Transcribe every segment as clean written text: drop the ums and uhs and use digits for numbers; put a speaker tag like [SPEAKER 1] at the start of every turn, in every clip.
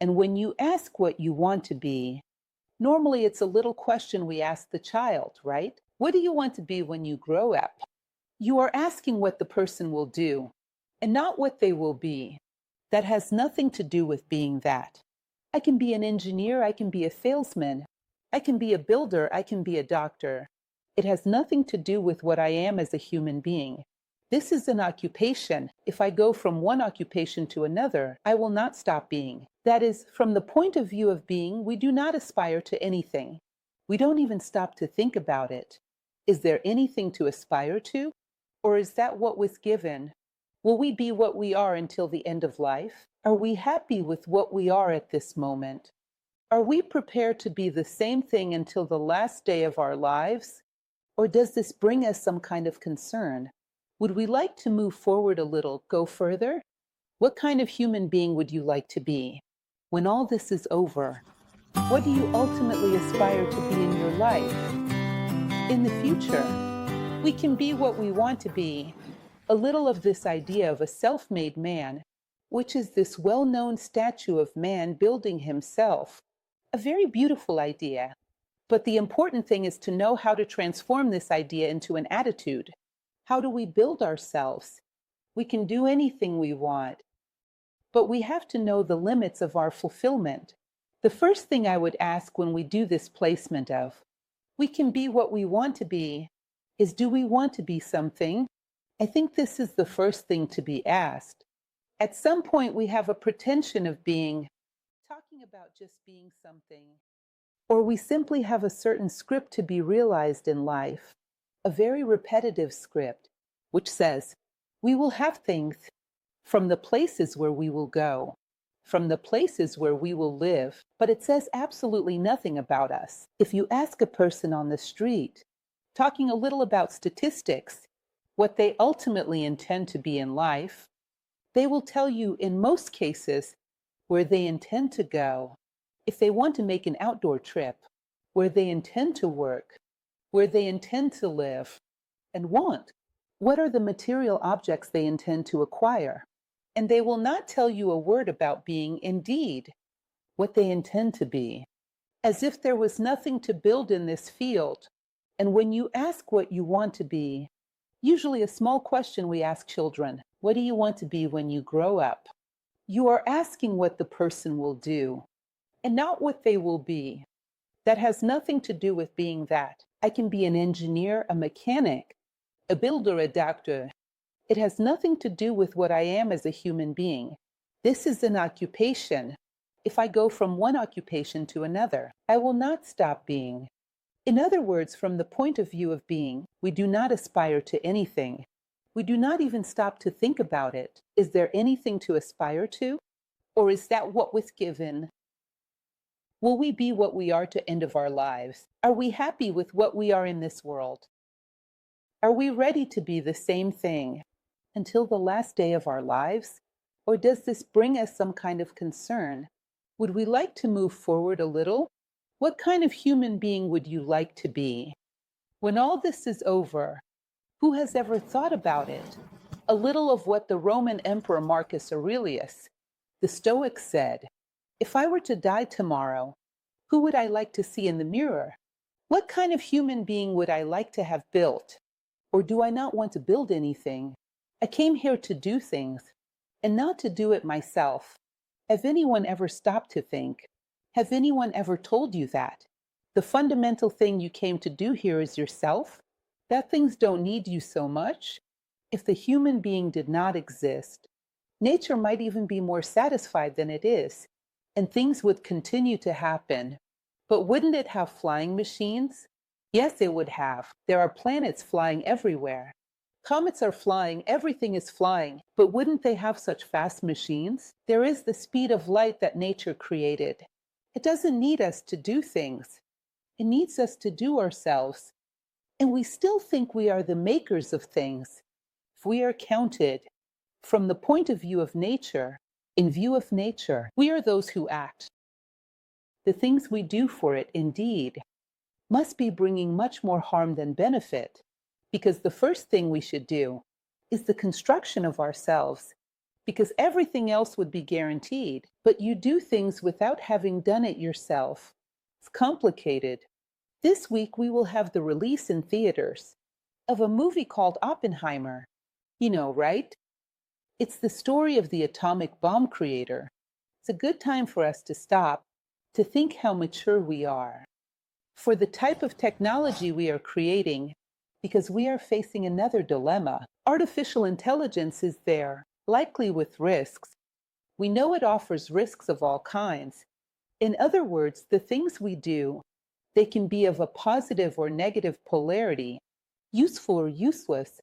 [SPEAKER 1] And when you ask what you want to be, normally it's a little question we ask the child, right? What do you want to be when you grow up? You are asking what the person will do and not what they will be. That has nothing to do with being that. I can be an engineer, I can be a salesman, I can be a builder, I can be a doctor. It has nothing to do with what I am as a human being. This is an occupation. If I go from one occupation to another, I will not stop being. That is, from the point of view of being, we do not aspire to anything. We don't even stop to think about it. Is there anything to aspire to? Or is that what was given? Will we be what we are until the end of life? Are we happy with what we are at this moment? Are we prepared to be the same thing until the last day of our lives? Or does this bring us some kind of concern? Would we like to move forward a little, go further? What kind of human being would you like to be? When all this is over, what do you ultimately aspire to be in your life? In the future, we can be what we want to be. A little of this idea of a self-made man, which is this well-known statue of man building himself. A very beautiful idea. But the important thing is to know how to transform this idea into an attitude. How do we build ourselves? We can do anything we want, but we have to know the limits of our fulfillment. The first thing I would ask when we do this placement of, we can be what we want to be, is do we want to be something? I think this is the first thing to be asked. At some point we have a pretension of being, talking about just being something, or we simply have a certain script to be realized in life. A very repetitive script, which says, we will have things from the places where we will go, from the places where we will live, but it says absolutely nothing about us. If you ask a person on the street, talking a little about statistics, what they ultimately intend to be in life, they will tell you in most cases where they intend to go, if they want to make an outdoor trip, where they intend to work, where they intend to live and want. What are the material objects they intend to acquire? And they will not tell you a word about being indeed what they intend to be, as if there was nothing to build in this field. And when you ask what you want to be, usually a small question we ask children, what do you want to be when you grow up? You are asking what the person will do and not what they will be. That has nothing to do with being that. I can be an engineer, a mechanic, a builder, a doctor. It has nothing to do with what I am as a human being. This is an occupation. If I go from one occupation to another, I will not stop being. In other words, from the point of view of being, we do not aspire to anything. We do not even stop to think about it. Is there anything to aspire to? Or is that what was given? Will we be what we are to end of our lives? Are we happy with what we are in this world? Are we ready to be the same thing until the last day of our lives? Or does this bring us some kind of concern? Would we like to move forward a little? What kind of human being would you like to be? When all this is over, who has ever thought about it? A little of what the Roman Emperor Marcus Aurelius, the Stoics, said. If I were to die tomorrow, who would I like to see in the mirror? What kind of human being would I like to have built? Or do I not want to build anything? I came here to do things, and not to do it myself. Have anyone ever stopped to think? Have anyone ever told you that? The fundamental thing you came to do here is yourself? That things don't need you so much? If the human being did not exist, nature might even be more satisfied than it is, and things would continue to happen. But wouldn't it have flying machines? Yes, it would have. There are planets flying everywhere. Comets are flying, everything is flying. But wouldn't they have such fast machines? There is the speed of light that nature created. It doesn't need us to do things. It needs us to do ourselves. And we still think we are the makers of things. If we are counted from the point of view of nature, in view of nature, we are those who act. The things we do for it, indeed, must be bringing much more harm than benefit, because the first thing we should do is the construction of ourselves. because everything else would be guaranteed, but you do things without having done it yourself. It's complicated. This week, we will have the release in theaters of a movie called Oppenheimer. You know, right? It's the story of the atomic bomb creator. It's a good time for us to stop, to think how mature we are for the type of technology we are creating, because we are facing another dilemma. Artificial intelligence is there, likely with risks. We know it offers risks of all kinds. In other words, the things we do, they can be of a positive or negative polarity, useful or useless,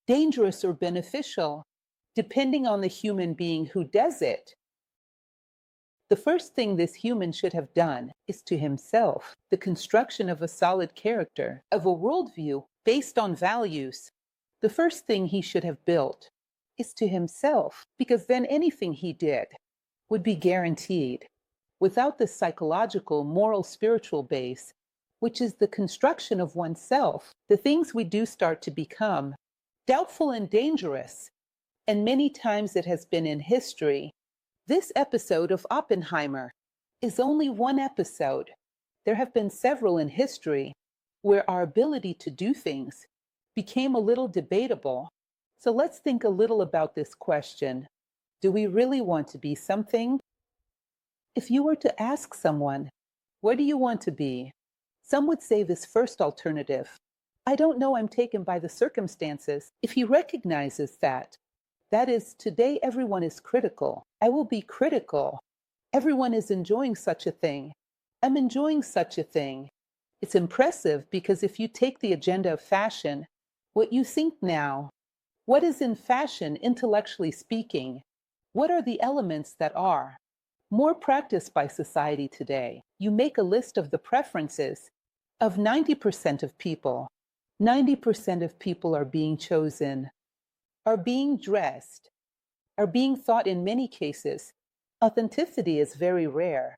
[SPEAKER 1] dangerous or beneficial, depending on the human being who does it. The first thing this human should have done is to himself the construction of a solid character, of a worldview based on values. The first thing he should have built is to himself, because then anything he did would be guaranteed. Without the psychological, moral, spiritual base, which is the construction of oneself, the things we do start to become doubtful and dangerous. And many times it has been in history. This episode of Oppenheimer is only one episode. There have been several in history where our ability to do things became a little debatable. So let's think a little about this question. Do we really want to be something? If you were to ask someone, what do you want to be? Some would say this first alternative. I don't know, I'm taken by the circumstances. If he recognizes that is, today everyone is critical. I will be critical. Everyone is enjoying such a thing. I'm enjoying such a thing. It's impressive because if you take the agenda of fashion, what you think now, what is in fashion, intellectually speaking? What are the elements that are more practiced by society today? You make a list of the preferences of 90% of people. 90% of people are being chosen, are being dressed, are being thought in many cases. Authenticity is very rare.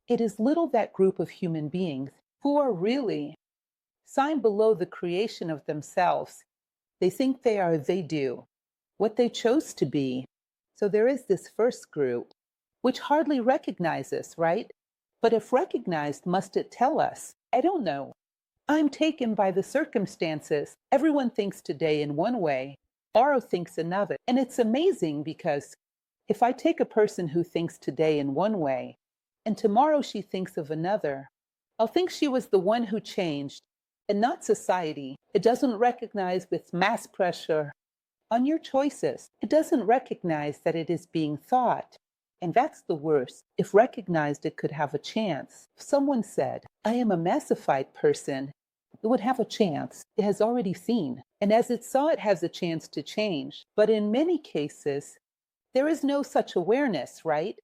[SPEAKER 1] It is little that group of human beings who are really sign below the creation of themselves. They think they do what they chose to be. So there is this first group, which hardly recognizes, right? But if recognized, must it tell us? I don't know. I'm taken by the circumstances. Everyone thinks today in one way, tomorrow thinks another. And it's amazing because if I take a person who thinks today in one way, and tomorrow she thinks of another, I'll think she was the one who changed, and not society. It doesn't recognize with mass pressure on your choices. It doesn't recognize that it is being thought. And that's the worst. If recognized, it could have a chance. If someone said, I am a massified person, it would have a chance. It has already seen. And as it saw, it has a chance to change. But in many cases, there is no such awareness, right?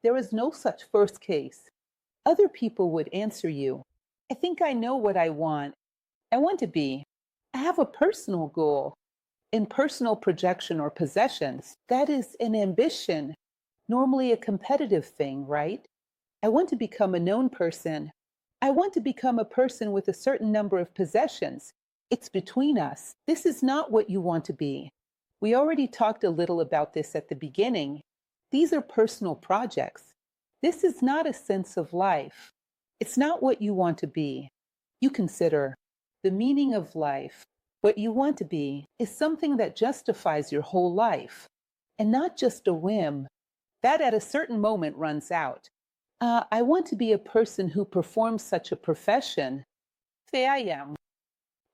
[SPEAKER 1] There is no such first case. Other people would answer you, I think I know what I want. I want to be. I have a personal goal. In personal projection or possessions, that is an ambition, normally a competitive thing, right? I want to become a known person. I want to become a person with a certain number of possessions. It's between us. This is not what you want to be. We already talked a little about this at the beginning. These are personal projects. This is not a sense of life. It's not what you want to be. You consider the meaning of life. What you want to be is something that justifies your whole life, and not just a whim. That at a certain moment runs out. I want to be a person who performs such a profession. Say I am.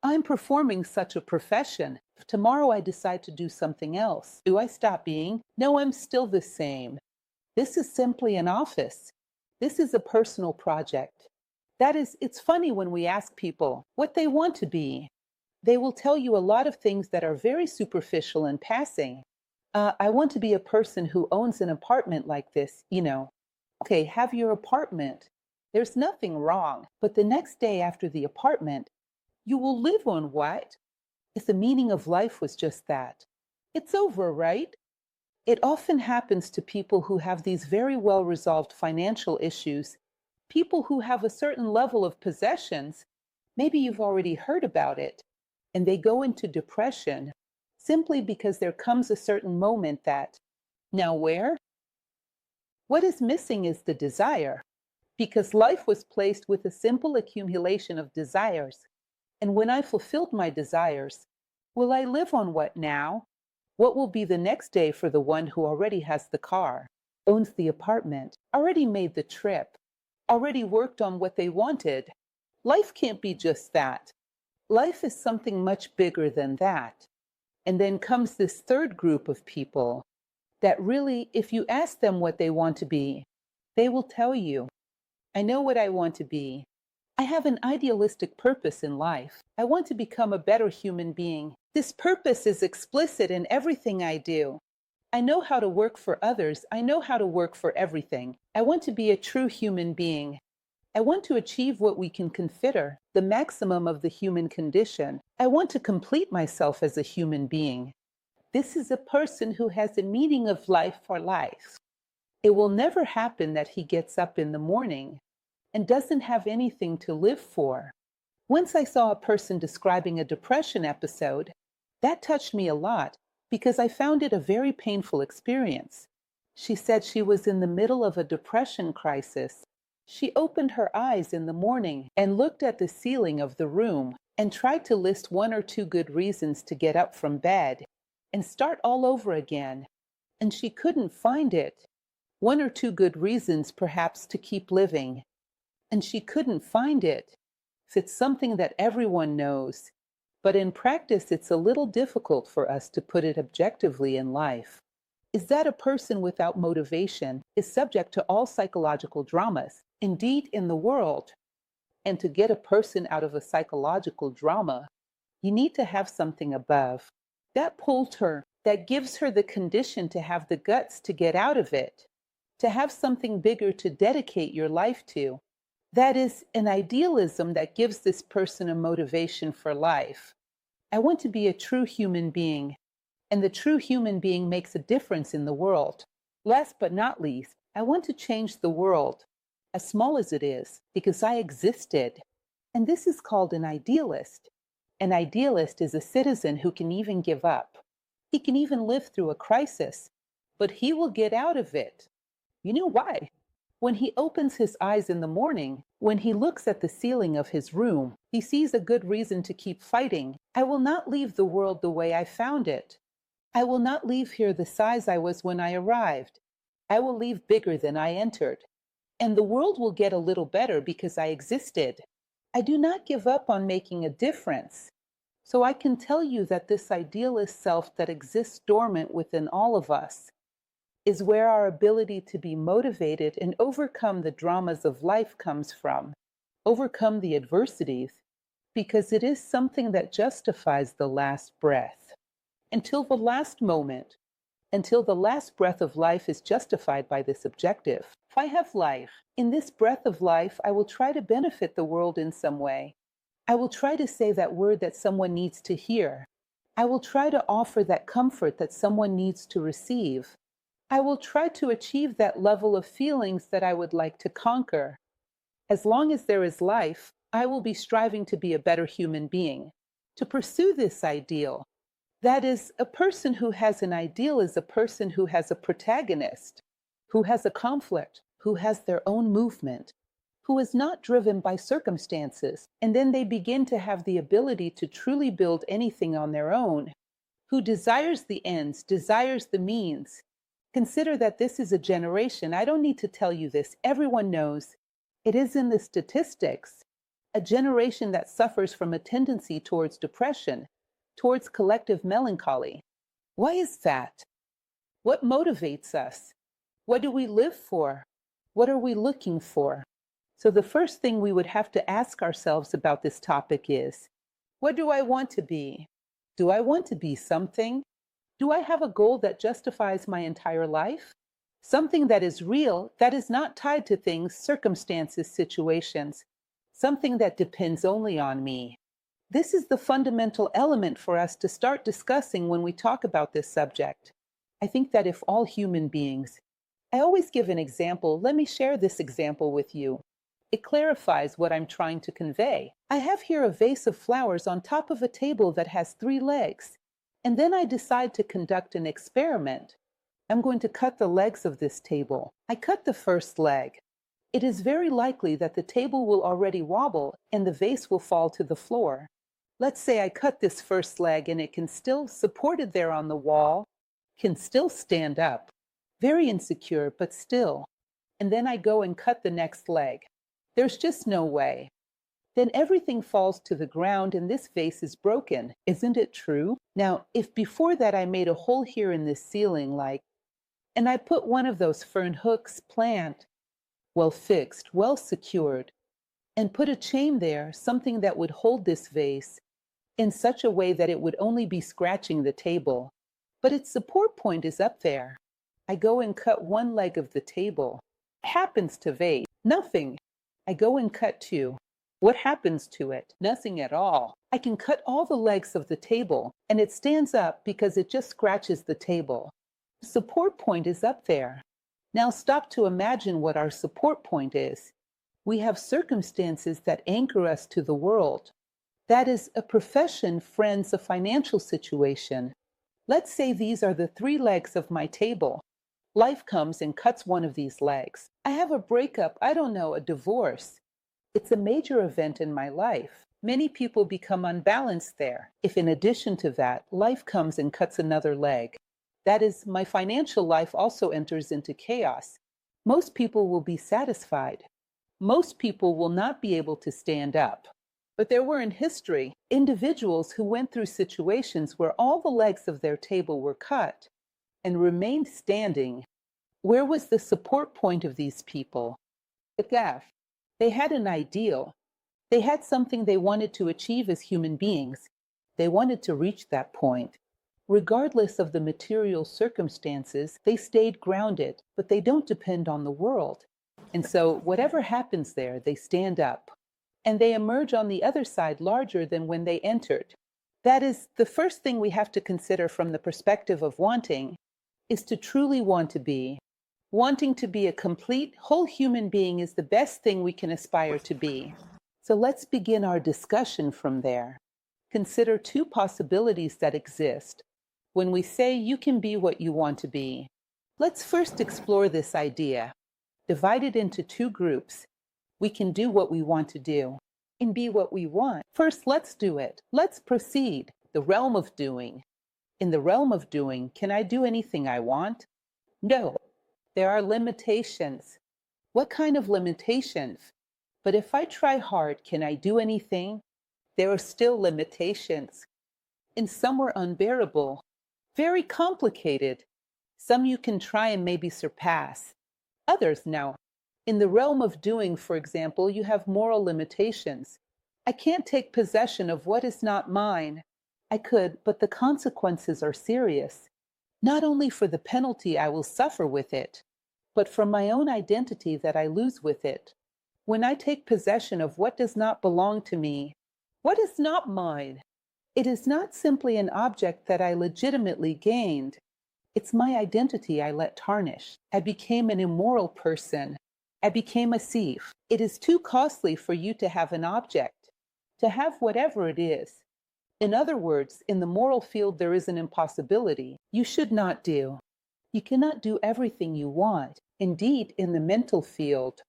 [SPEAKER 1] I'm performing such a profession. If tomorrow I decide to do something else, do I stop being? No, I'm still the same. This is simply an office. This is a personal project. That is, it's funny when we ask people what they want to be. They will tell you a lot of things that are very superficial and passing. I want to be a person who owns an apartment like this, Okay, have your apartment. There's nothing wrong. But the next day after the apartment, you will live on what? If the meaning of life was just that, it's over, right? It often happens to people who have these very well-resolved financial issues, people who have a certain level of possessions. Maybe you've already heard about it. And they go into depression simply because there comes a certain moment that Now, where? What is missing is the desire, because life was placed with a simple accumulation of desires. And when I fulfilled my desires, will I live on what now? What will be the next day for the one who already has the car, owns the apartment, already made the trip, already worked on what they wanted? Life can't be just that. Life is something much bigger than that. And then comes this third group of people that really, if you ask them what they want to be, they will tell you, I know what I want to be. I have an idealistic purpose in life. I want to become a better human being. This purpose is explicit in everything I do. I know how to work for others. I know how to work for everything. I want to be a true human being. I want to achieve what we can consider the maximum of the human condition. I want to complete myself as a human being. This is a person who has a meaning of life for life. It will never happen that he gets up in the morning and doesn't have anything to live for. Once I saw a person describing a depression episode, that touched me a lot because I found it a very painful experience. She said she was in the middle of a depression crisis. She opened her eyes in the morning and looked at the ceiling of the room and tried to list one or two good reasons to get up from bed and start all over again. And she couldn't find it. One or two good reasons, perhaps, to keep living. And she couldn't find it. It's something that everyone knows. But in practice, it's a little difficult for us to put it objectively in life. Is that a person without motivation is subject to all psychological dramas, indeed in the world. And to get a person out of a psychological drama, you need to have something above. That pulls her, that gives her the condition to have the guts to get out of it, to have something bigger to dedicate your life to. That is an idealism that gives this person a motivation for life. I want to be a true human being, and the true human being makes a difference in the world. Last but not least, I want to change the world, as small as it is, because I existed. And this is called an idealist. An idealist is a citizen who can even give up. He can even live through a crisis, but he will get out of it. You know why? When he opens his eyes in the morning, when he looks at the ceiling of his room, he sees a good reason to keep fighting. I will not leave the world the way I found it. I will not leave here the size I was when I arrived. I will leave bigger than I entered. And the world will get a little better because I existed. I do not give up on making a difference. So I can tell you that this idealist self that exists dormant within all of us is where our ability to be motivated and overcome the dramas of life comes from, overcome the adversities, because it is something that justifies the last breath. Until the last moment, until the last breath of life is justified by this objective. If I have life, in this breath of life, I will try to benefit the world in some way. I will try to say that word that someone needs to hear. I will try to offer that comfort that someone needs to receive. I will try to achieve that level of feelings that I would like to conquer. As long as there is life, I will be striving to be a better human being, to pursue this ideal. That is, a person who has an ideal is a person who has a protagonist, who has a conflict, who has their own movement, who is not driven by circumstances, and then they begin to have the ability to truly build anything on their own, who desires the ends, desires the means. Consider that this is a generation, I don't need to tell you this, everyone knows, it is in the statistics, a generation that suffers from a tendency towards depression, towards collective melancholy. Why is that? What motivates us? What do we live for? What are we looking for? So the first thing we would have to ask ourselves about this topic is, what do I want to be? Do I want to be something? Do I have a goal that justifies my entire life? Something that is real, that is not tied to things, circumstances, situations. Something that depends only on me. This is the fundamental element for us to start discussing when we talk about this subject. I think that if all human beings, I always give an example, let me share this example with you. It clarifies what I'm trying to convey. I have here a vase of flowers on top of a table that has 3 legs, and then I decide to conduct an experiment. I'm going to cut the legs of this table. I cut the first leg. It is very likely that the table will already wobble and the vase will fall to the floor. Let's say I cut this first leg and it can still, supported there on the wall, can still stand up. Very insecure, but still. And then I go and cut the next leg. There's just no way. Then everything falls to the ground and this vase is broken. Isn't it true? Now, if before that I made a hole here in this ceiling, and I put one of those fern hooks, plant, well fixed, well secured, and put a chain there, something that would hold this vase in such a way that it would only be scratching the table, but its support point is up there. I go and cut one leg of the table. What happens to vase? Nothing. I go and cut two. What happens to it? Nothing at all. I can cut all the legs of the table, and it stands up because it just scratches the table. The support point is up there. Now stop to imagine what our support point is. We have circumstances that anchor us to the world. That is a profession, friends, a financial situation. Let's say these are the 3 legs of my table. Life comes and cuts one of these legs. I have a breakup, I don't know, a divorce. It's a major event in my life. Many people become unbalanced there. If in addition to that, life comes and cuts another leg, that is, my financial life also enters into chaos. Most people will be satisfied. Most people will not be able to stand up. But there were in history individuals who went through situations where all the legs of their table were cut and remained standing. Where was the support point of these people? The gap. They had an ideal. They had something they wanted to achieve as human beings. They wanted to reach that point. Regardless of the material circumstances, they stayed grounded, but they don't depend on the world. And so whatever happens there, they stand up. And they emerge on the other side larger than when they entered. That is, the first thing we have to consider from the perspective of wanting is to truly want to be. Wanting to be a complete, whole human being is the best thing we can aspire to be. So let's begin our discussion from there. Consider 2 possibilities that exist when we say you can be what you want to be. Let's first explore this idea. Divide it into 2 groups. We can do what we want to do and be what we want. First, let's do it. Let's proceed. The realm of doing. In the realm of doing, can I do anything I want? No. There are limitations. What kind of limitations? But if I try hard, can I do anything? There are still limitations. And some are unbearable. Very complicated. Some you can try and maybe surpass. Others now. In the realm of doing, for example, you have moral limitations. I can't take possession of what is not mine. I could, but the consequences are serious. Not only for the penalty I will suffer with it, but from my own identity that I lose with it. When I take possession of what does not belong to me, what is not mine, it is not simply an object that I legitimately gained. It's my identity I let tarnish. I became an immoral person. I became a thief. It is too costly for you to have an object, to have whatever it is. In other words, in the moral field, there is an impossibility. You should not do. You cannot do everything you want. Indeed, in the mental field,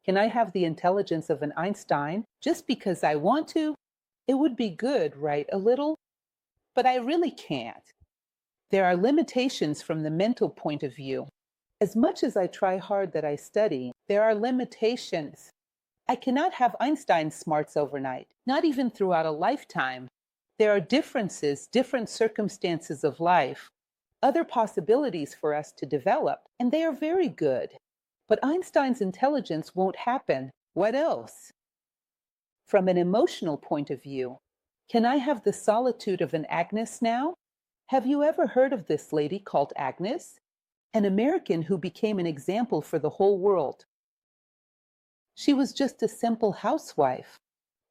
[SPEAKER 1] can I have the intelligence of an Einstein just because I want to? It would be good, right? A little? But I really can't. There are limitations from the mental point of view. As much as I try hard that I study, there are limitations. I cannot have Einstein's smarts overnight, not even throughout a lifetime. There are differences, different circumstances of life, other possibilities for us to develop, and they are very good. But Einstein's intelligence won't happen. What else? From an emotional point of view, can I have the solitude of an Agnes now? Have you ever heard of this lady called Agnes? An American who became an example for the whole world. She was just a simple housewife.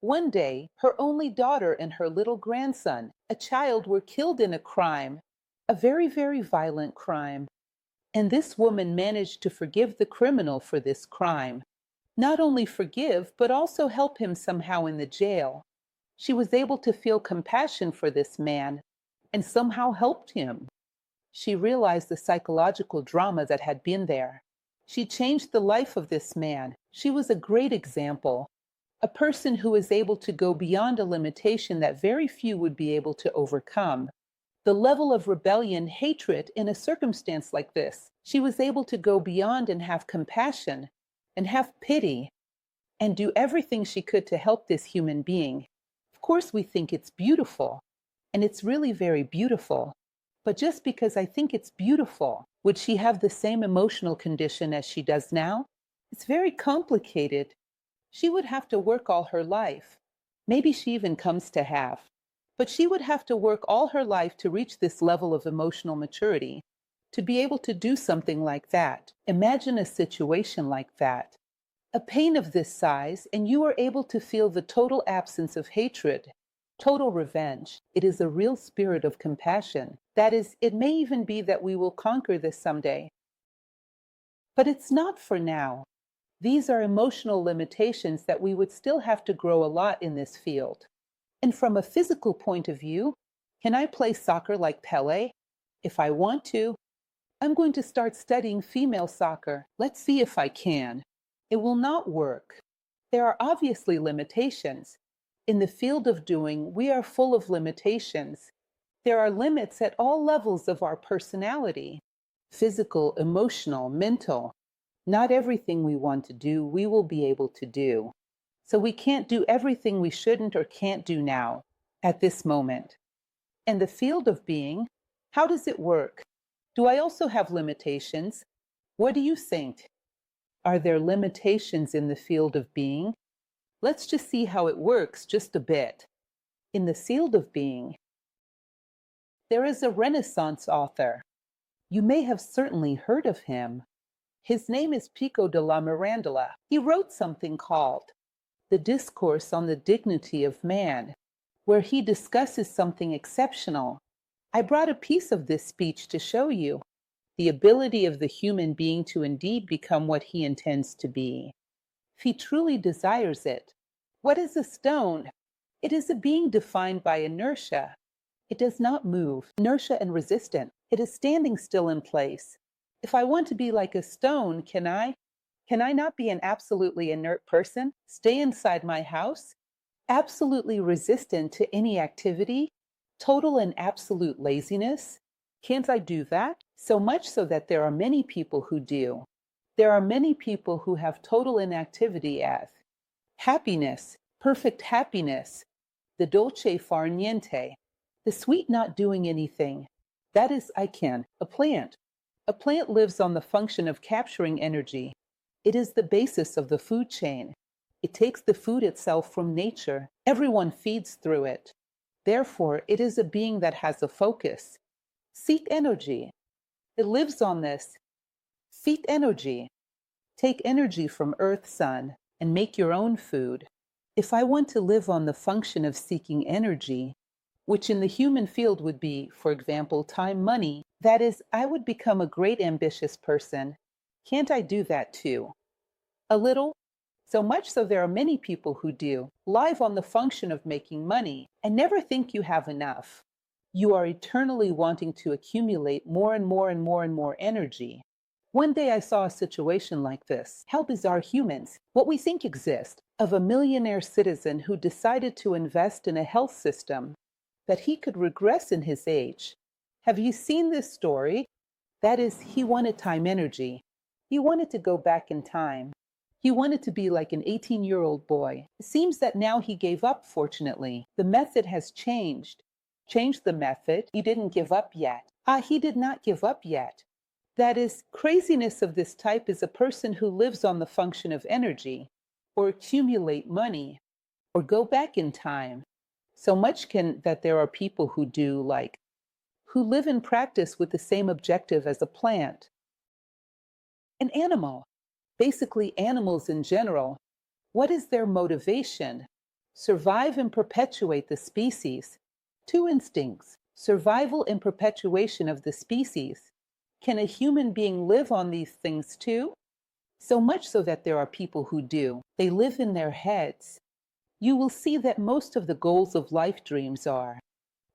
[SPEAKER 1] One day, her only daughter and her little grandson, a child, were killed in a crime, a very, very violent crime. And this woman managed to forgive the criminal for this crime. Not only forgive, but also help him somehow in the jail. She was able to feel compassion for this man and somehow helped him. She realized the psychological drama that had been there. She changed the life of this man. She was a great example, a person who was able to go beyond a limitation that very few would be able to overcome. The level of rebellion, hatred in a circumstance like this, she was able to go beyond and have compassion and have pity and do everything she could to help this human being. Of course, we think it's beautiful, and it's really very beautiful. But just because I think it's beautiful, would she have the same emotional condition as she does now? It's very complicated. She would have to work all her life. Maybe she even comes to have. But she would have to work all her life to reach this level of emotional maturity, to be able to do something like that. Imagine a situation like that. A pain of this size, and you are able to feel the total absence of hatred, total revenge. It is a real spirit of compassion. That is, it may even be that we will conquer this someday. But it's not for now. These are emotional limitations that we would still have to grow a lot in this field. And from a physical point of view, can I play soccer like Pele? If I want to, I'm going to start studying female soccer. Let's see if I can. It will not work. There are obviously limitations. In the field of doing, we are full of limitations. There are limits at all levels of our personality: physical, emotional, mental. Not everything we want to do, we will be able to do. So we can't do everything we shouldn't or can't do now, at this moment. And the field of being, how does it work? Do I also have limitations? What do you think? Are there limitations in the field of being? Let's just see how it works just a bit. In the field of being, there is a Renaissance author. You may have certainly heard of him. His name is Pico della Mirandola. He wrote something called The Discourse on the Dignity of Man, where he discusses something exceptional. I brought a piece of this speech to show you the ability of the human being to indeed become what he intends to be, if he truly desires it. What is a stone? It is a being defined by inertia. It does not move, inertia and resistance. It is standing still in place. If I want to be like a stone, can I? Can I not be an absolutely inert person? Stay inside my house? Absolutely resistant to any activity? Total and absolute laziness? Can't I do that? So much so that there are many people who do. There are many people who have total inactivity as happiness, perfect happiness, the dolce far niente, the sweet not doing anything. That is, I can, a plant. A plant lives on the function of capturing energy. It is the basis of the food chain. It takes the food itself from nature. Everyone feeds through it. Therefore, it is a being that has a focus. Seek energy. It lives on this. Seek energy. Take energy from Earth, Sun, and make your own food. If I want to live on the function of seeking energy, which in the human field would be, for example, time, money, that is, I would become a great ambitious person. Can't I do that too? A little? So much so there are many people who do, live on the function of making money, and never think you have enough. You are eternally wanting to accumulate more and more and more and more energy. One day I saw a situation like this. How bizarre humans, what we think exists, of a millionaire citizen who decided to invest in a health system that he could regress in his age. Have you seen this story? That is, he wanted time energy. He wanted to go back in time. He wanted to be like an 18-year-old boy. It seems that now he gave up, fortunately. The method has changed. Changed the method. He didn't give up yet. He did not give up yet. That is, craziness of this type is a person who lives on the function of energy, or accumulate money, or go back in time. So much that there are people who do, who live in practice with the same objective as a plant. An animal, basically animals in general, what is their motivation? Survive and perpetuate the species. Two instincts, survival and perpetuation of the species. Can a human being live on these things too? So much so that there are people who do. They live in their heads. You will see that most of the goals of life dreams are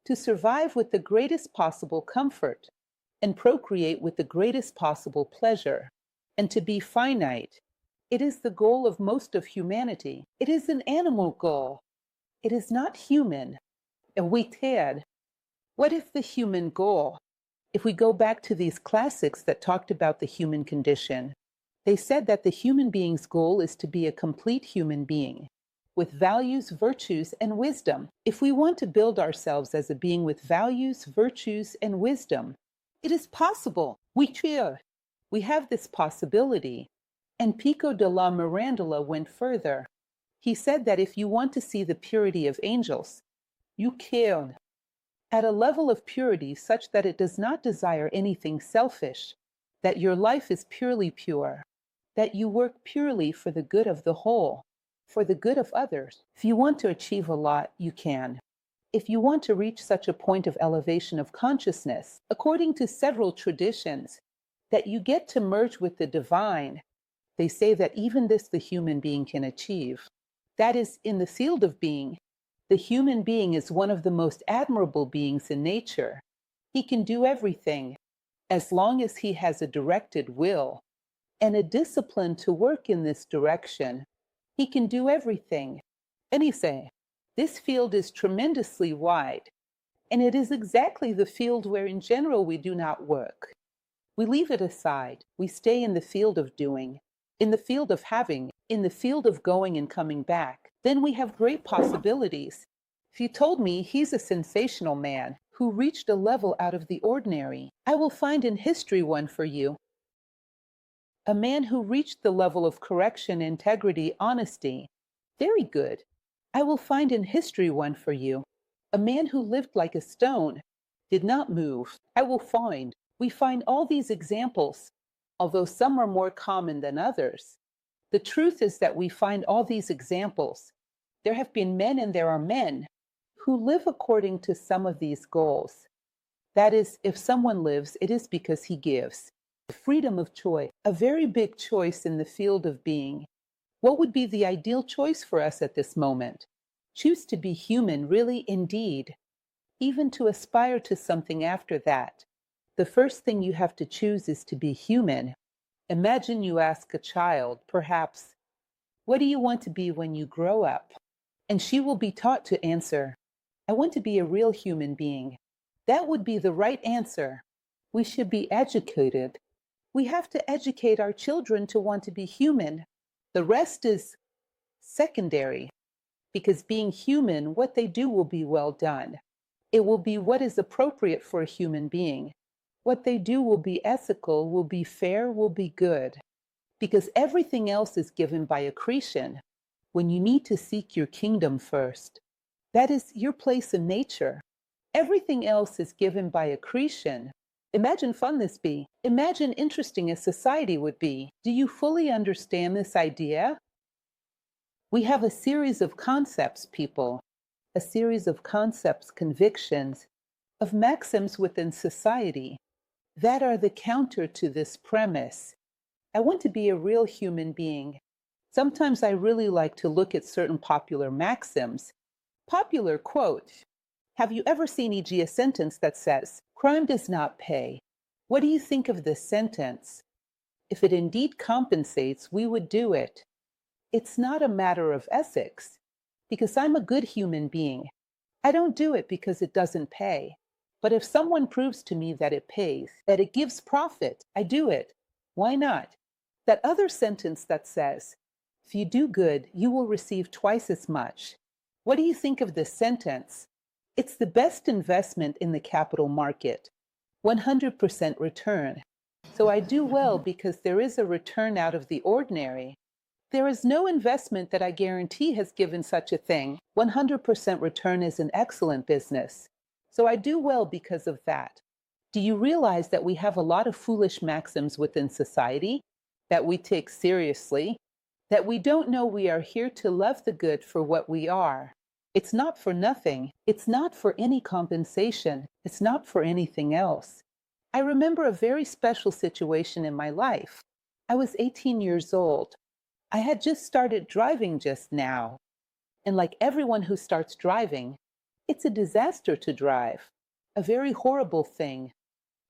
[SPEAKER 1] to survive with the greatest possible comfort and procreate with the greatest possible pleasure. And to be finite, it is the goal of most of humanity. It is an animal goal. It is not human. And we cared. What if the human goal? If we go back to these classics that talked about the human condition, they said that the human being's goal is to be a complete human being with values, virtues, and wisdom. If we want to build ourselves as a being with values, virtues, and wisdom, it is possible. We try. We have this possibility. And Pico de la Mirandola went further. He said that if you want to see the purity of angels, you can. At a level of purity such that it does not desire anything selfish, that your life is purely pure, that you work purely for the good of the whole, for the good of others. If you want to achieve a lot, you can. If you want to reach such a point of elevation of consciousness, according to several traditions, that you get to merge with the divine, they say that even this the human being can achieve. That is, in the field of being, the human being is one of the most admirable beings in nature. He can do everything, as long as he has a directed will and a discipline to work in this direction. He can do everything. And he say, this field is tremendously wide, and it is exactly the field where in general we do not work. We leave it aside. We stay in the field of doing, in the field of having, in the field of going and coming back. Then we have great possibilities. If you told me he's a sensational man who reached a level out of the ordinary, I will find in history one for you. A man who reached the level of correction, integrity, honesty. Very good. I will find in history one for you. A man who lived like a stone, did not move. I will find. We find all these examples, although some are more common than others. The truth is that we find all these examples. There have been men and there are men who live according to some of these goals. That is, if someone lives, it is because he gives. Freedom of choice, a very big choice in the field of being. What would be the ideal choice for us at this moment? Choose to be human, really, indeed. Even to aspire to something after that. The first thing you have to choose is to be human. Imagine you ask a child, perhaps, what do you want to be when you grow up? And she will be taught to answer, I want to be a real human being. That would be the right answer. We should be educated. We have to educate our children to want to be human. The rest is secondary, because being human, what they do will be well done. It will be what is appropriate for a human being. What they do will be ethical, will be fair, will be good. Because everything else is given by accretion, when you need to seek your kingdom first. That is your place in nature. Everything else is given by accretion. Imagine fun this be. Imagine interesting a society would be. Do you fully understand this idea? We have a series of concepts, people. A series of concepts, convictions, of maxims within society that are the counter to this premise. I want to be a real human being. Sometimes I really like to look at certain popular maxims. Popular quote. Have you ever seen, e.g., a sentence that says, crime does not pay? What do you think of this sentence? If it indeed compensates, we would do it. It's not a matter of ethics, because I'm a good human being. I don't do it because it doesn't pay. But if someone proves to me that it pays, that it gives profit, I do it. Why not? That other sentence that says, if you do good, you will receive twice as much. What do you think of this sentence? It's the best investment in the capital market. 100% return. So I do well because there is a return out of the ordinary. There is no investment that I guarantee has given such a thing. 100% return is an excellent business. So I do well because of that. Do you realize that we have a lot of foolish maxims within society that we take seriously, that we don't know we are here to love the good for what we are? It's not for nothing. It's not for any compensation. It's not for anything else. I remember a very special situation in my life. I was 18 years old. I had just started driving just now. And like everyone who starts driving, it's a disaster to drive. A very horrible thing.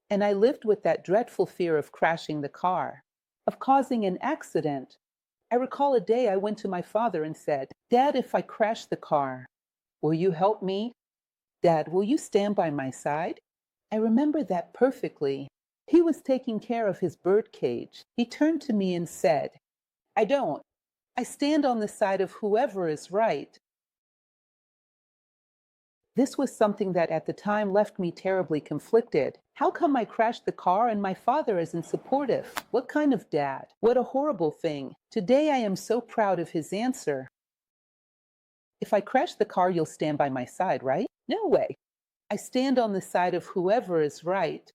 [SPEAKER 1] And I lived with that dreadful fear of crashing the car, of causing an accident. I recall a day I went to my father and said, "Dad, if I crash the car, will you help me? Dad, will you stand by my side?" I remember that perfectly. He was taking care of his bird cage. He turned to me and said, "I don't. I stand on the side of whoever is right." This was something that at the time left me terribly conflicted. How come I crashed the car and my father isn't supportive? What kind of dad? What a horrible thing. Today I am so proud of his answer. "If I crash the car, you'll stand by my side, right?" "No way. I stand on the side of whoever is right."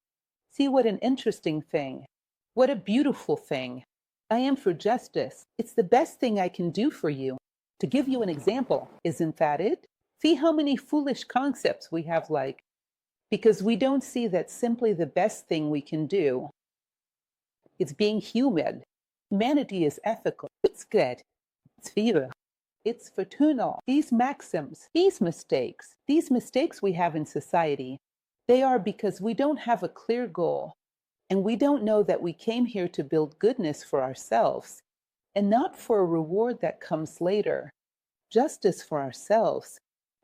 [SPEAKER 1] See what an interesting thing. What a beautiful thing. I am for justice. It's the best thing I can do for you. To give you an example, isn't that it? See how many foolish concepts we have because we don't see that simply the best thing we can do. It's being human. Humanity is ethical. It's good. It's fair. It's fraternal. These maxims, these mistakes we have in society, they are because we don't have a clear goal. And we don't know that we came here to build goodness for ourselves and not for a reward that comes later. Justice for ourselves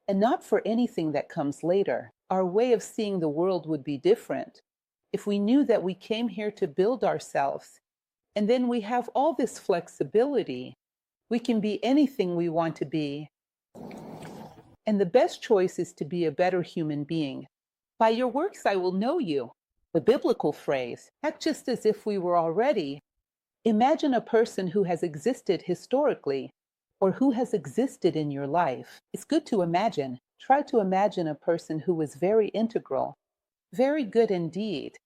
[SPEAKER 1] and not for anything that comes later. Our way of seeing the world would be different if we knew that we came here to build ourselves. And then we have all this flexibility. We can be anything we want to be. And the best choice is to be a better human being. "By your works I will know you." The biblical phrase, act just as if we were already. Imagine a person who has existed historically or who has existed in your life. It's good to imagine. Try to imagine a person who is very integral, very good indeed.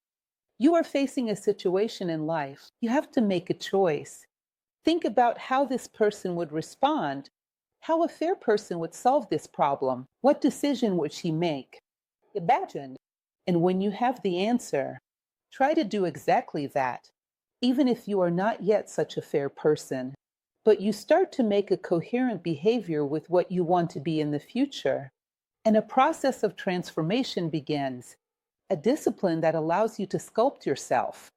[SPEAKER 1] You are facing a situation in life. You have to make a choice. Think about how this person would respond, how a fair person would solve this problem. What decision would she make? Imagine. And when you have the answer, try to do exactly that, even if you are not yet such a fair person. But you start to make a coherent behavior with what you want to be in the future. And a process of transformation begins, a discipline that allows you to sculpt yourself.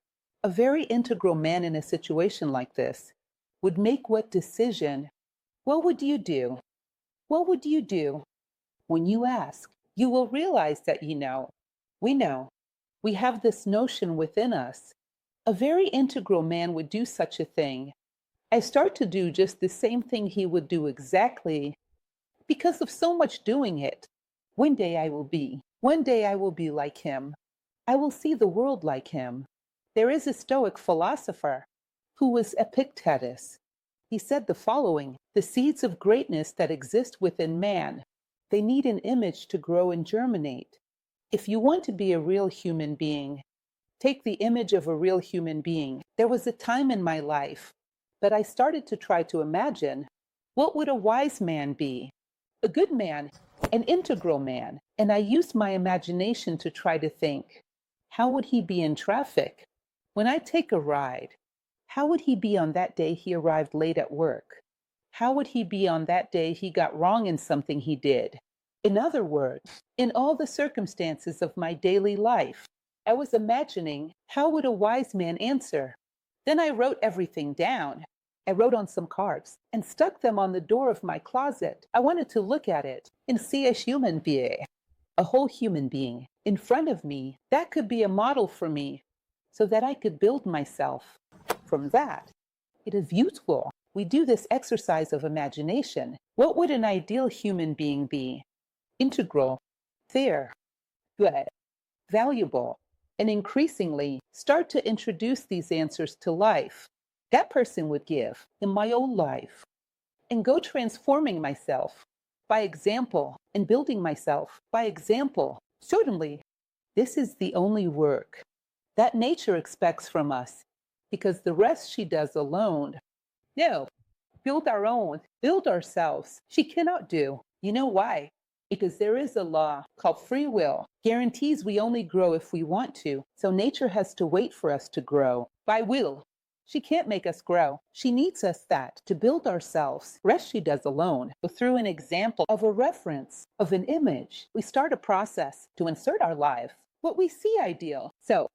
[SPEAKER 1] A very integral man in a situation like this would make what decision? What would you do? What would you do? When you ask, you will realize that we know. We have this notion within us. A very integral man would do such a thing. I start to do just the same thing he would do exactly because of so much doing it. One day I will be like him. I will see the world like him. There is a Stoic philosopher who was Epictetus. He said the following: "The seeds of greatness that exist within man, they need an image to grow and germinate." If you want to be a real human being, take the image of a real human being. There was a time in my life that I started to try to imagine, what would a wise man be? A good man, an integral man. And I used my imagination to try to think, how would he be in traffic? When I take a ride, how would he be on that day he arrived late at work? How would he be on that day he got wrong in something he did? In other words, in all the circumstances of my daily life, I was imagining, how would a wise man answer? Then I wrote everything down. I wrote on some cards and stuck them on the door of my closet. I wanted to look at it and see a human being, a whole human being in front of me. That could be a model for me so that I could build myself from that. It is useful. We do this exercise of imagination. What would an ideal human being be? Integral, fair, good, valuable, and increasingly start to introduce these answers to life. That person would give in my own life and go transforming myself by example and building myself by example. Certainly, this is the only work that nature expects from us because the rest she does alone. No, build our own, build ourselves. She cannot do. You know why? Because there is a law called free will, guarantees we only grow if we want to. So nature has to wait for us to grow by will. She can't make us grow. She needs us to build ourselves. Rest she does alone. But through an example of a reference, of an image, we start a process to insert our life what we see ideal. So,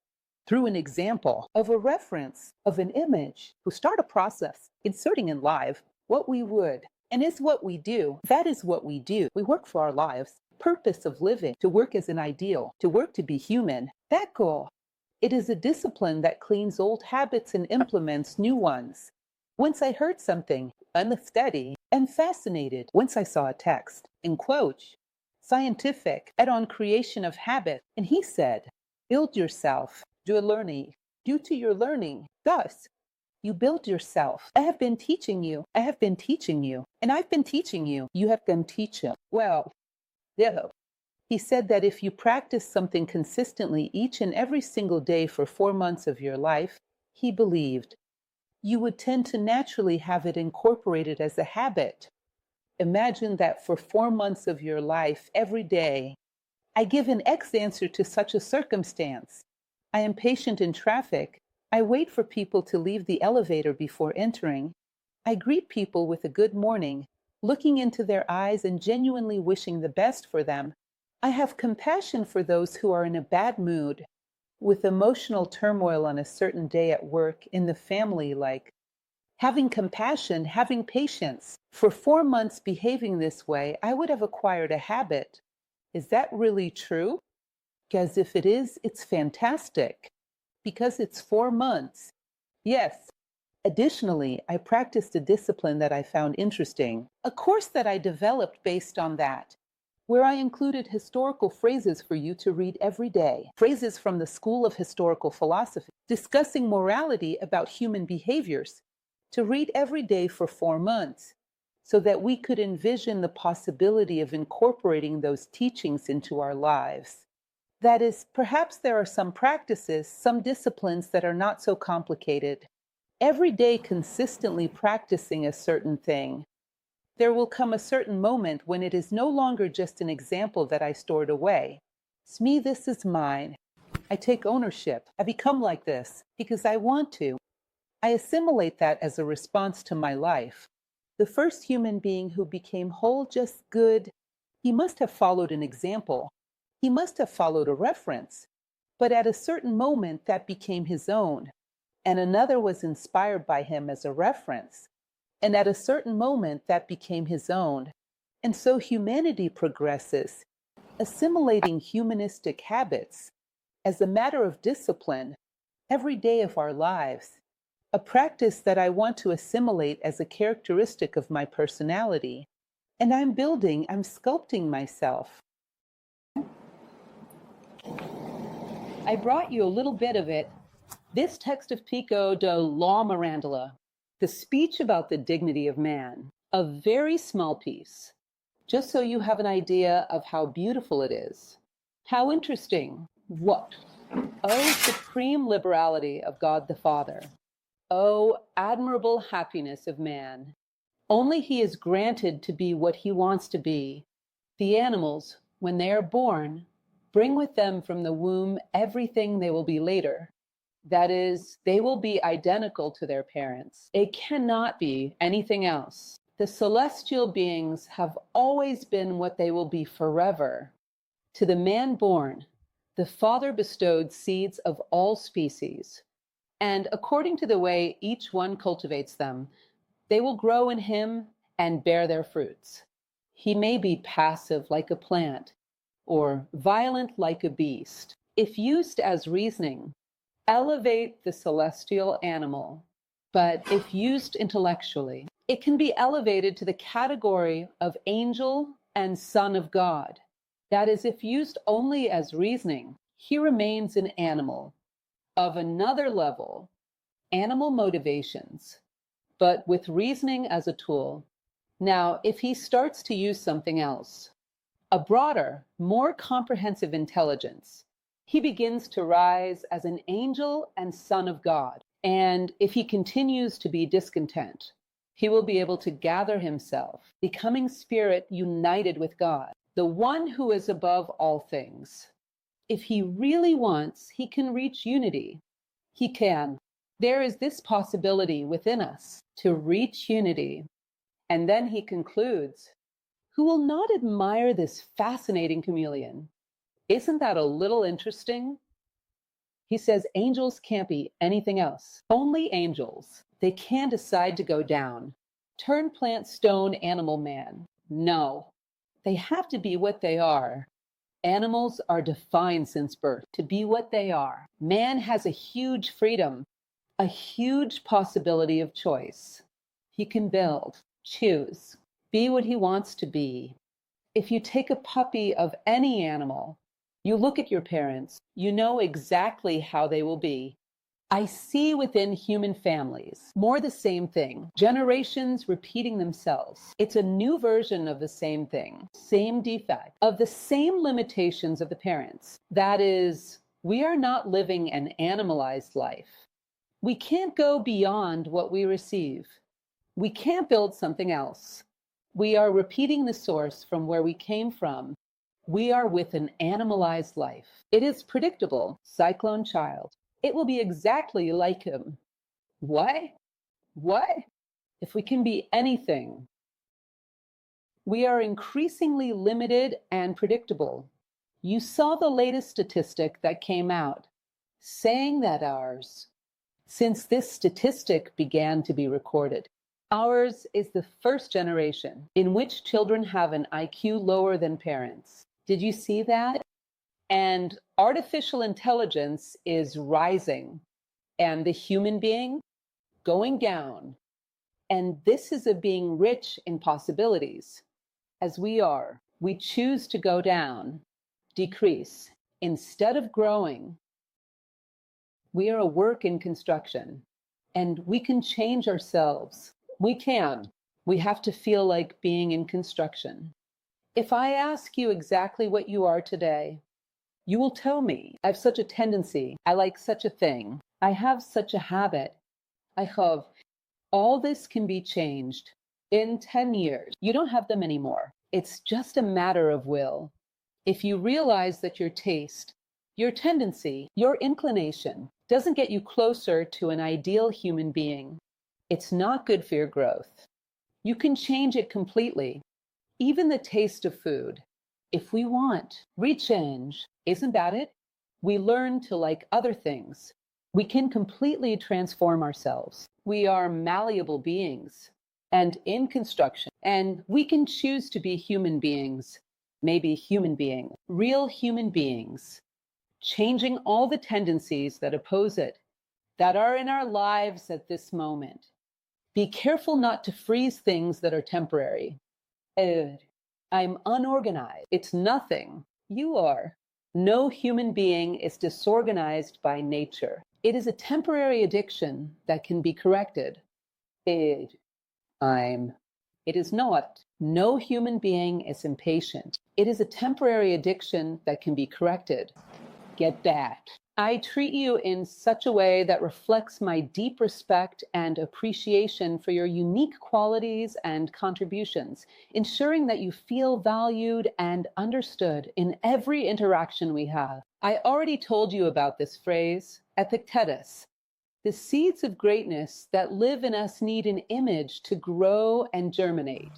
[SPEAKER 1] through an example of a reference of an image, we start a process inserting in live what we would and is what we do. That is what we do. We work for our lives. Purpose of living, to work as an ideal, to work to be human. That goal. It is a discipline that cleans old habits and implements new ones. Once I heard something unsteady and fascinated. Once I saw a text in quotes, scientific, and on creation of habit, and he said, build yourself, do learning, due to your learning. Thus, you build yourself. I have been teaching you. I have been teaching you. And I've been teaching you. You have been teaching. Well, yeah. He said that if you practice something consistently each and every single day for 4 months of your life, he believed, you would tend to naturally have it incorporated as a habit. Imagine that for 4 months of your life, every day, I give an X answer to such a circumstance. I am patient in traffic. I wait for people to leave the elevator before entering. I greet people with a good morning, looking into their eyes and genuinely wishing the best for them. I have compassion for those who are in a bad mood, with emotional turmoil on a certain day at work, in the family, like having compassion, having patience. For 4 months behaving this way, I would have acquired a habit. Is that really true? Because if it is, it's fantastic. Because it's 4 months. Yes. Additionally, I practiced a discipline that I found interesting, a course that I developed based on that, where I included historical phrases for you to read every day, phrases from the School of Historical Philosophy, discussing morality about human behaviors, to read every day for 4 months, so that we could envision the possibility of incorporating those teachings into our lives. That is, perhaps there are some practices, some disciplines that are not so complicated. Every day consistently practicing a certain thing, there will come a certain moment when it is no longer just an example that I stored away. It's me, this is mine. I take ownership. I become like this because I want to. I assimilate that as a response to my life. The first human being who became whole, just good, he must have followed an example. He must have followed a reference. But at a certain moment, that became his own, and another was inspired by him as a reference. And at a certain moment, that became his own. And so humanity progresses, assimilating humanistic habits as a matter of discipline every day of our lives, a practice that I want to assimilate as a characteristic of my personality. And I'm sculpting myself. I brought you a little bit of it. This text of Pico de la Mirandola, the speech about the dignity of man, a very small piece, just so you have an idea of how beautiful it is. How interesting. What? Oh, supreme liberality of God the Father. Oh, admirable happiness of man. Only he is granted to be what he wants to be. The animals, when they are born, bring with them from the womb everything they will be later. That is, they will be identical to their parents. It cannot be anything else. The celestial beings have always been what they will be forever. To the man born, the Father bestowed seeds of all species, and according to the way each one cultivates them, they will grow in him and bear their fruits. He may be passive like a plant, or violent like a beast. If used as reasoning, elevate the celestial animal, but if used intellectually, it can be elevated to the category of angel and son of God. That is, if used only as reasoning, he remains an animal of another level, animal motivations, but with reasoning as a tool. Now, if he starts to use something else, a broader, more comprehensive intelligence, he begins to rise as an angel and son of God. And if he continues to be discontent, he will be able to gather himself, becoming spirit united with God, the one who is above all things. If he really wants, he can reach unity. He can. There is this possibility within us to reach unity. And then he concludes, who will not admire this fascinating chameleon? Isn't that a little interesting? He says angels can't be anything else. Only angels. They can decide to go down. Turn plant, stone, animal, man. No. They have to be what they are. Animals are defined since birth to be what they are. Man has a huge freedom, a huge possibility of choice. He can build, choose, be what he wants to be. If you take a puppy of any animal, you look at your parents, you know exactly how they will be. I see within human families more the same thing, generations repeating themselves. It's a new version of the same thing, same defect, of the same limitations of the parents. That is, we are not living an animalized life. We can't go beyond what we receive. We can't build something else. We are repeating the source from where we came from. We are with an animalized life. It is predictable, cyclone child. It will be exactly like him. What? What? If we can be anything, we are increasingly limited and predictable. You saw the latest statistic that came out saying that since this statistic began to be recorded, ours is the first generation in which children have an IQ lower than parents. Did you see that? And artificial intelligence is rising and the human being going down. And this is a being rich in possibilities. As we are, we choose to go down, decrease. Instead of growing, we are a work in construction and we can change ourselves. We can. We have to feel like being in construction. If I ask you exactly what you are today, you will tell me, I have such a tendency. I like such a thing. I have such a habit. I have. All this can be changed in 10 years. You don't have them anymore. It's just a matter of will. If you realize that your taste, your tendency, your inclination doesn't get you closer to an ideal human being, it's not good for your growth. You can change it completely. Even the taste of food. If we want, rechange. Isn't that it? We learn to like other things. We can completely transform ourselves. We are malleable beings and in construction, and we can choose to be human beings, maybe human beings, real human beings, changing all the tendencies that oppose it, that are in our lives at this moment. Be careful not to freeze things that are temporary. I'm unorganized. It's nothing. You are. No human being is disorganized by nature. It is a temporary addiction that can be corrected. It is not. No human being is impatient. It is a temporary addiction that can be corrected. Get back. I treat you in such a way that reflects my deep respect and appreciation for your unique qualities and contributions, ensuring that you feel valued and understood in every interaction we have. I already told you about this phrase, epictetus. The seeds of greatness that live in us need an image to grow and germinate.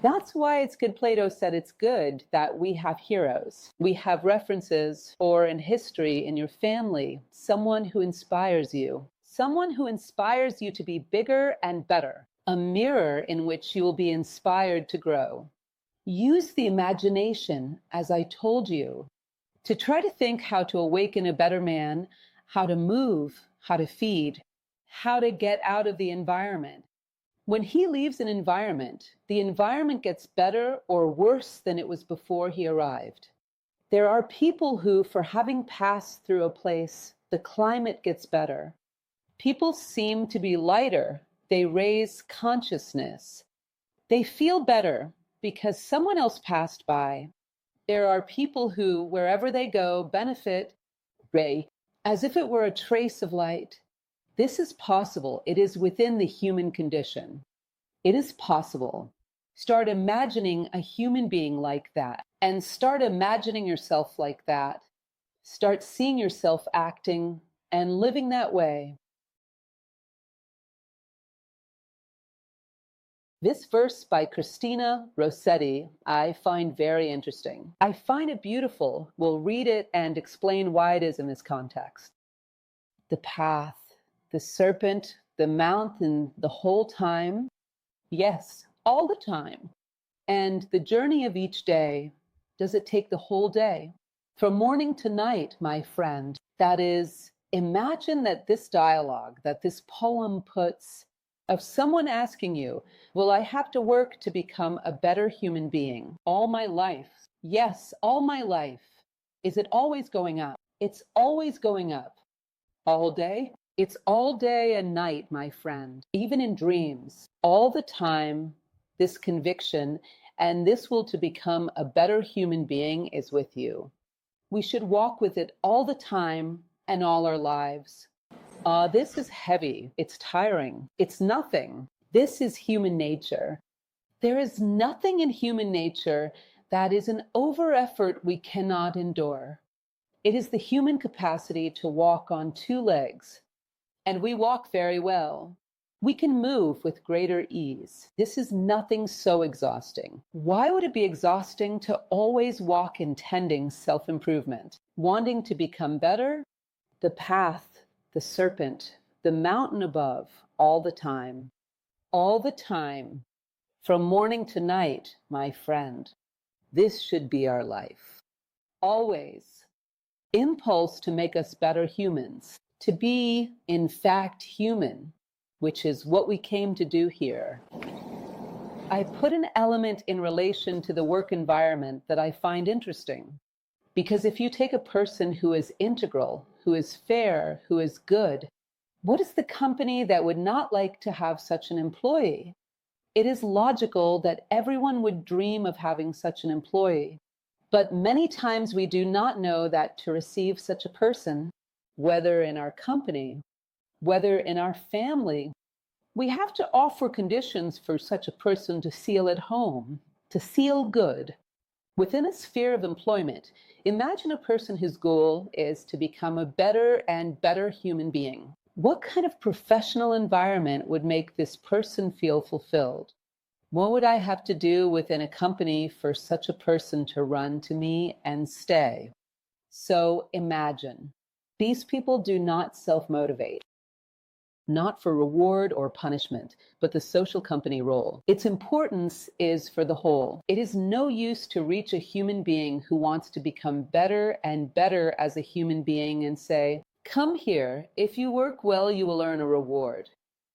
[SPEAKER 1] That's why it's good. Plato said it's good that we have heroes. We have references or in history in your family, someone who inspires you to be bigger and better, a mirror in which you will be inspired to grow. Use the imagination, as I told you, to try to think how to awaken a better man, how to move, how to feed, how to get out of the environment. When he leaves an environment, the environment gets better or worse than it was before he arrived. There are people who, for having passed through a place, the climate gets better. People seem to be lighter. They raise consciousness. They feel better because someone else passed by. There are people who, wherever they go, benefit, as if it were a trace of light. This is possible. It is within the human condition. It is possible. Start imagining a human being like that and start imagining yourself like that. Start seeing yourself acting and living that way. This verse by Christina Rossetti I find very interesting. I find it beautiful. We'll read it and explain why it is in this context. The path, the serpent, the mountain, the whole time. Yes, all the time. And the journey of each day, does it take the whole day? From morning to night, my friend. That is, imagine that this dialogue, that this poem puts of someone asking you, will I have to work to become a better human being all my life? Yes, all my life. Is it always going up? It's always going up. All day? It's all day and night, my friend, even in dreams, all the time. This conviction and this will to become a better human being is with you. We should walk with it all the time and all our lives. This is heavy. It's tiring. It's nothing. This is human nature. There is nothing in human nature that is an over effort we cannot endure. It is the human capacity to walk on two legs, and we walk very well. We can move with greater ease. This is nothing so exhausting. Why would it be exhausting to always walk intending self-improvement, wanting to become better? The path, the serpent, the mountain above, all the time. All the time. From morning to night, my friend. This should be our life. Always. Impulse to make us better humans. To be, in fact, human, which is what we came to do here. I put an element in relation to the work environment that I find interesting. Because if you take a person who is integral, who is fair, who is good, what is the company that would not like to have such an employee? It is logical that everyone would dream of having such an employee. But many times we do not know that to receive such a person, whether in our company, whether in our family, we have to offer conditions for such a person to feel at home, to feel good. Within a sphere of employment, imagine a person whose goal is to become a better and better human being. What kind of professional environment would make this person feel fulfilled? What would I have to do within a company for such a person to run to me and stay? So imagine, these people do not self-motivate. Not for reward or punishment, but the social company role. Its importance is for the whole. It is no use to reach a human being who wants to become better and better as a human being and say, come here, if you work well, you will earn a reward.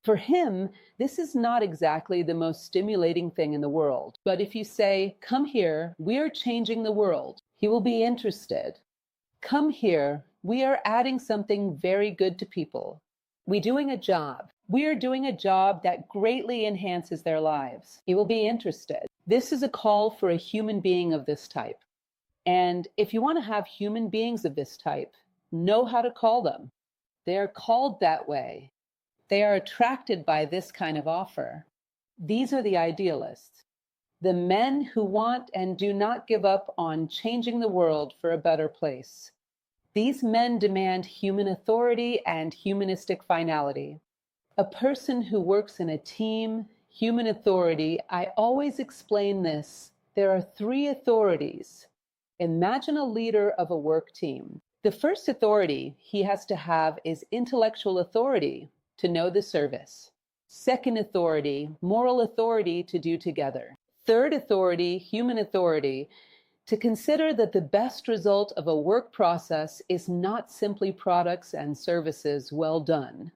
[SPEAKER 1] For him, this is not exactly the most stimulating thing in the world. But if you say, come here, we are changing the world, he will be interested. Come here, we are adding something very good to people. We're doing a job. We are doing a job that greatly enhances their lives. He will be interested. This is a call for a human being of this type. And if you want to have human beings of this type, know how to call them. They are called that way. They are attracted by this kind of offer. These are the idealists. The men who want and do not give up on changing the world for a better place. These men demand human authority and humanistic finality. A person who works in a team, human authority, I always explain this. There are three authorities. Imagine a leader of a work team. The first authority he has to have is intellectual authority to know the service. Second authority, moral authority to do together. Third authority, human authority, to consider that the best result of a work process is not simply products and services well done.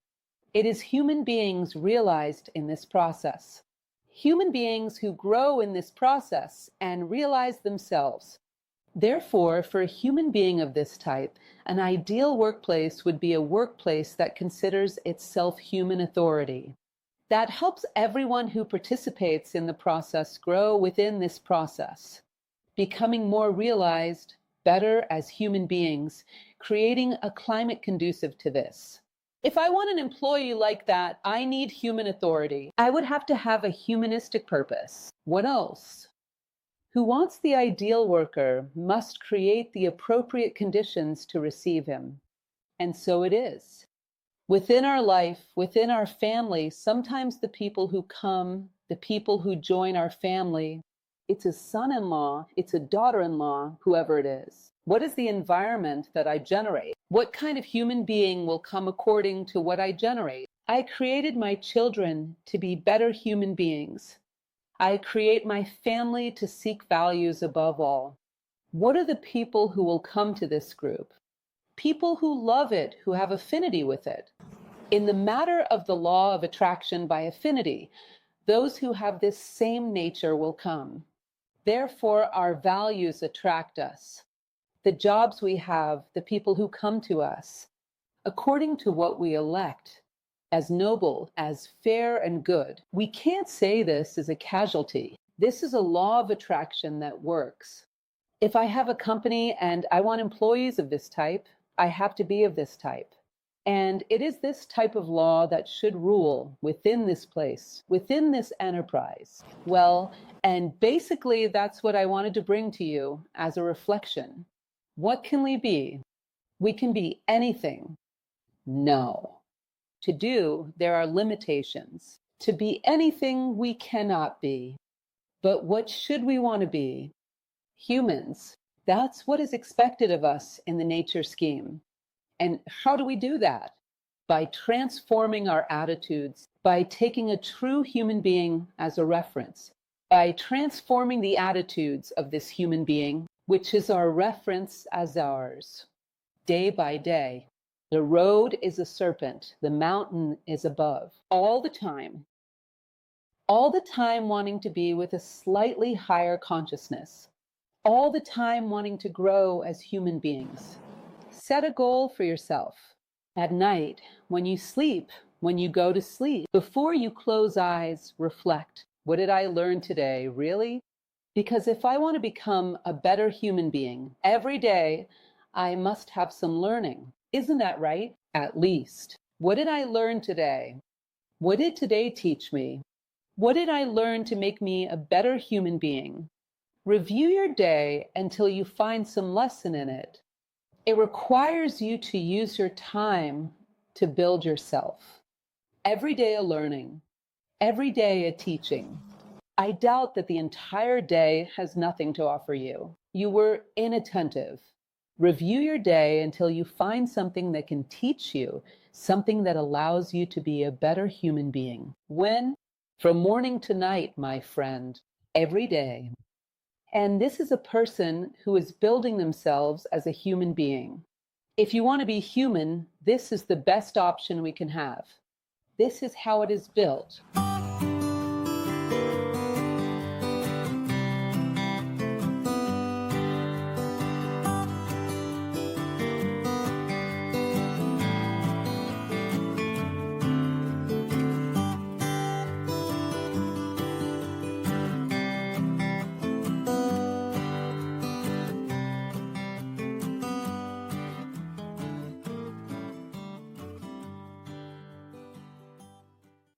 [SPEAKER 1] It is human beings realized in this process. Human beings who grow in this process and realize themselves. Therefore, for a human being of this type, an ideal workplace would be a workplace that considers itself human authority. That helps everyone who participates in the process grow within this process. Becoming more realized, better as human beings, creating a climate conducive to this. If I want an employee like that, I need human authority. I would have to have a humanistic purpose. What else? Who wants the ideal worker must create the appropriate conditions to receive him. And so it is. Within our life, within our family, sometimes the people who come, the people who join our family, it's a son-in-law, it's a daughter-in-law, whoever it is. What is the environment that I generate? What kind of human being will come according to what I generate? I created my children to be better human beings. I create my family to seek values above all. What are the people who will come to this group? People who love it, who have affinity with it. In the matter of the law of attraction by affinity, those who have this same nature will come. Therefore, our values attract us. The jobs we have, the people who come to us, according to what we elect, as noble, as fair and good. We can't say this is a casualty. This is a law of attraction that works. If I have a company and I want employees of this type, I have to be of this type. And it is this type of law that should rule within this place, within this enterprise. Well, and basically that's what I wanted to bring to you as a reflection. What can we be? We can be anything. No. To do, there are limitations. To be anything we cannot be. But what should we want to be? Humans. That's what is expected of us in the nature scheme. And how do we do that? By transforming our attitudes, by taking a true human being as a reference, by transforming the attitudes of this human being, which is our reference as ours, day by day. The road is a serpent, the mountain is above, all the time wanting to be with a slightly higher consciousness, all the time wanting to grow as human beings. Set a goal for yourself. At night, when you sleep, when you go to sleep, before you close eyes, reflect. What did I learn today, really? Because if I want to become a better human being, every day I must have some learning. Isn't that right? At least. What did I learn today? What did today teach me? What did I learn to make me a better human being? Review your day until you find some lesson in it. It requires you to use your time to build yourself. Every day a learning, every day a teaching. I doubt that the entire day has nothing to offer you. You were inattentive. Review your day until you find something that can teach you, something that allows you to be a better human being. When? From morning to night, my friend, every day. And this is a person who is building themselves as a human being. If you want to be human, this is the best option we can have. This is how it is built.